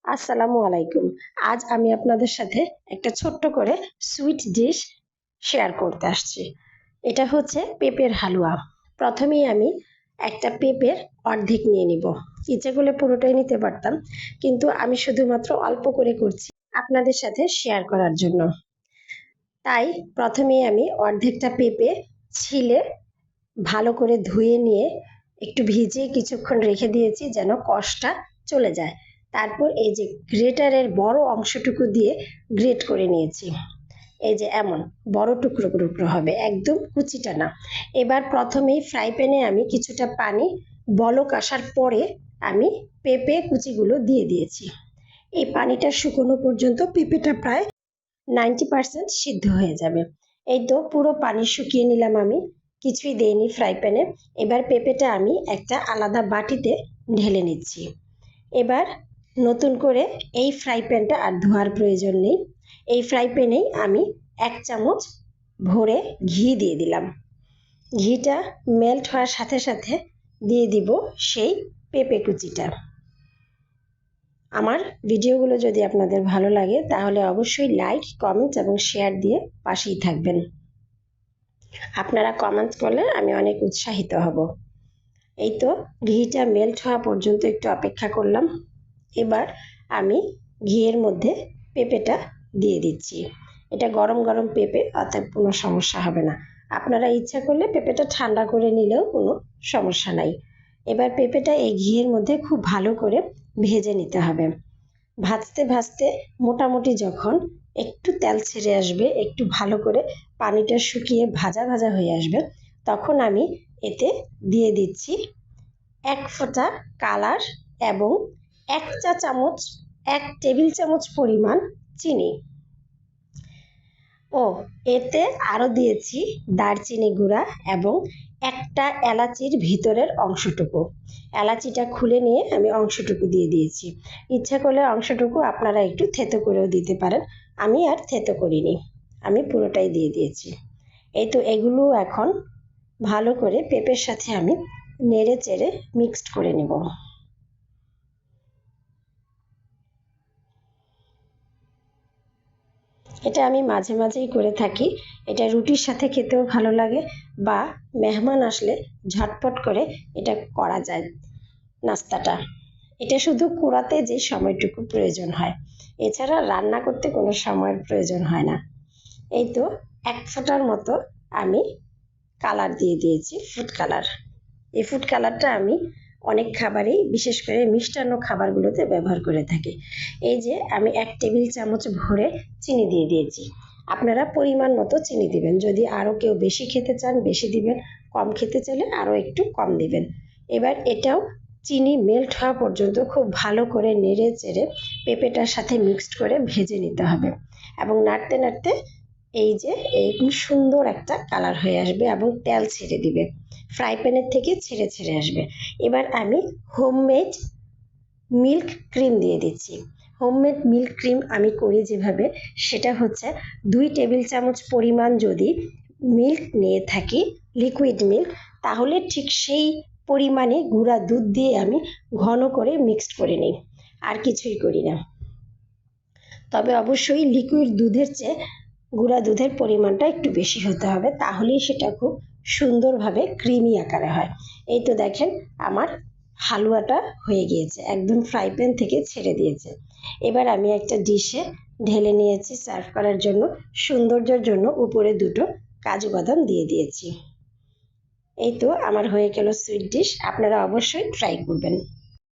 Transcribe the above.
আসসালামু আলাইকুম। আজ আমি আপনাদের সাথে একটা ছোট্ট করে সুইট ডিশ শেয়ার করতে আসছি। এটা হচ্ছে পেঁপের হালুয়া। প্রথমেই আমি একটা পেঁপের অর্ধেক নিয়ে নিব। ইচ্ছে করলে পুরোটাই নিতে পারতাম, কিন্তু আমি শুধুমাত্র অল্প করে করছি আপনাদের সাথে শেয়ার করার জন্য। তাই প্রথমেই আমি অর্ধেকটা পেঁপে ছিলে ভালো করে ধুয়ে নিয়ে একটু ভিজিয়ে কিছুক্ষণ রেখে দিয়েছি যেন কষটা চলে যায়। তারপর এই যে গ্রেটারের বড় অংশটুকু দিয়ে গ্রেট করে নিয়েছি। এই যে এমন বড় টুকরো টুকরো হবে, একদম কুচিটা না। এবার প্রথমেই ফ্রাই প্যানে আমি কিছুটা পানি বলক আসার পরে আমি পেঁপে কুচিগুলো দিয়ে দিয়েছি। এই পানিটা শুকনো পর্যন্ত পেঁপেটা প্রায় 90% সিদ্ধ হয়ে যাবে। এই তো পুরো পানি শুকিয়ে নিলাম আমি, কিছুই দেইনি ফ্রাই প্যানে। এবার পেঁপেটা আমি একটা আলাদা বাটিতে ঢেলে নিচ্ছি। এবার নতুন করে এই ফ্রাই প্যানটা আর ধোয়ার প্রয়োজন নেই। এই ফ্রাই প্যানেই আমি 1 চামচ ভরে ঘি দিয়ে দিলাম। ঘিটা মেল্ট হওয়ার সাথে সাথে দিয়ে দিব সেই পেঁপে কুচিটা। আমার ভিডিওগুলো যদি আপনাদের ভালো লাগে তাহলে অবশ্যই লাইক, কমেন্ট এবং শেয়ার দিয়ে পাশেই থাকবেন। আপনারা কমেন্ট করলে আমি অনেক উৎসাহিত হব। এই তো ঘিটা মেল্ট হওয়া পর্যন্ত একটু অপেক্ষা করলাম। এবার আমি ঘিয়ের মধ্যে পেঁপেটা দিয়ে দিচ্ছি। এটা গরম গরম পেঁপে, অতএব কোনো সমস্যা হবে না। আপনারা ইচ্ছা করলে পেঁপেটা ঠান্ডা করে নিলেও কোনো সমস্যা নাই। এবার পেঁপেটা এই ঘিয়ের মধ্যে খুব ভালো করে ভেজে নিতে হবে। ভাজতে ভাজতে মোটামুটি যখন একটু তেল ছেড়ে আসবে, একটু ভালো করে পানিটা শুকিয়ে ভাজা ভাজা হয়ে আসবে, তখন আমি এতে দিয়ে দিচ্ছি 1 ফোঁটা কালার এবং 1 টেবিল চামচ পরিমাণ চিনি। এতে আরও দিয়েছি দারচিনি গুঁড়া এবং একটা এলাচির ভিতরের অংশটুকু। এলাচিটা খুলে নিয়ে আমি অংশটুকু দিয়ে দিয়েছি। ইচ্ছা করলে অংশটুকু আপনারা একটু থেতো করেও দিতে পারেন। আমি আর থেতো করিনি, আমি পুরোটাই দিয়ে দিয়েছি। এই তো এগুলো এখন ভালো করে পেঁপের সাথে আমি নেড়ে চেড়ে মিক্সড করে নেব। এটা আমি মাঝে মাঝেই করে থাকি। এটা রুটির সাথে খেতেও ভালো লাগে, বা মেহমান আসলে ঝটপট করে এটা করা যায় নাস্তাটা। এটা শুধু কুড়াতে যে সময়টুকু প্রয়োজন হয়, এছাড়া রান্না করতে কোনো সময়ের প্রয়োজন হয় না। এই তো 1 ফোঁটার মতো আমি কালার দিয়ে দিয়েছি, ফুড কালার। এই ফুড কালারটা আমি অনেক খাবারেই, বিশেষ করে মিষ্টান্ন খাবারগুলোতে ব্যবহার করে থাকি। এই যে আমি 1 টেবিল চামচ ভরে চিনি দিয়ে দিয়েছি। আপনারা পরিমাণ মতো চিনি দিবেন। যদি আরও কেউ বেশি খেতে চান বেশি দিবেন, কম খেতে চাইলে আরও একটু কম দিবেন। এবার এটাও চিনি মেল্ট হওয়া পর্যন্ত খুব ভালো করে নেড়ে চেড়ে পেঁপেটার সাথে মিক্সড করে ভেজে নিতে হবে, এবং নাড়তে নাড়তে এই যে এরকম সুন্দর একটা কালার হয়ে আসবে এবং তেল ছেড়ে দিবে, ফ্রাই প্যানের থেকে ছেড়ে ছেড়ে আসবে। এবার আমি হোমমেড মিল্ক ক্রিম দিয়ে দিচ্ছি। হোমমেড মিল্ক ক্রিম আমি করি যেভাবে, সেটা হচ্ছে 2 টেবিল চামচ পরিমাণ যদি মিল্ক নিয়ে থাকি, লিকুইড মিল্ক, তাহলে ঠিক সেই পরিমাণে গুঁড়া দুধ দিয়ে আমি ঘন করে মিক্সড করে নিই, আর কিছুই করি না। তবে অবশ্যই লিকুইড দুধের চেয়ে গুঁড়া দুধের পরিমাণটা একটু বেশি হতে হবে, তাহলেই সেটা খুব সুন্দরভাবে ক্রিমি আকারে হয়। এই তো দেখেন আমার হালুয়াটা হয়ে গিয়েছে, একদম ফ্রাই প্যান থেকে ছেড়ে দিয়েছে। এবার আমি একটা ডিশে ঢেলে নিয়েছি সার্ভ করার জন্য। সৌন্দর্যের জন্য উপরে 2টো কাজু বাদাম দিয়ে দিয়েছি। এই তো আমার হয়ে গেল সুইট ডিশ। আপনারা অবশ্যই ট্রাই করবেন।